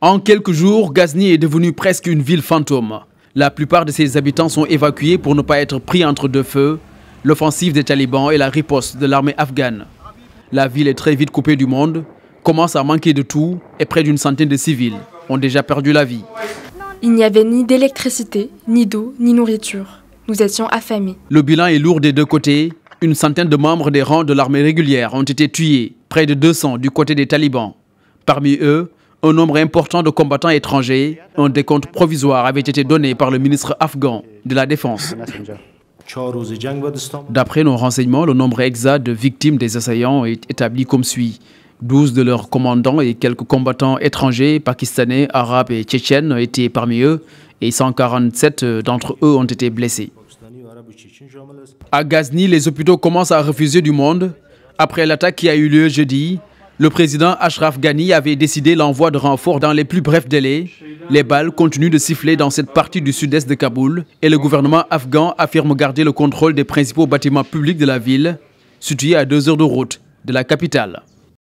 En quelques jours, Ghazni est devenue presque une ville fantôme. La plupart de ses habitants sont évacués pour ne pas être pris entre deux feux, l'offensive des talibans et la riposte de l'armée afghane. La ville est très vite coupée du monde, commence à manquer de tout et près d'une centaine de civils ont déjà perdu la vie. Il n'y avait ni d'électricité, ni d'eau, ni nourriture. Nous étions affamés. Le bilan est lourd des deux côtés. Une centaine de membres des rangs de l'armée régulière ont été tués, près de 200 du côté des talibans. Parmi eux, un nombre important de combattants étrangers. Un décompte provisoire avait été donné par le ministre afghan de la Défense. D'après nos renseignements, le nombre exact de victimes des assaillants est établi comme suit. 12 de leurs commandants et quelques combattants étrangers, pakistanais, arabes et tchétchènes étaient parmi eux et 147 d'entre eux ont été blessés. À Ghazni, les hôpitaux commencent à refuser du monde. Après l'attaque qui a eu lieu jeudi, le président Ashraf Ghani avait décidé l'envoi de renforts dans les plus brefs délais. Les balles continuent de siffler dans cette partie du sud-est de Kaboul et le gouvernement afghan affirme garder le contrôle des principaux bâtiments publics de la ville, situés à 2 heures de route de la capitale.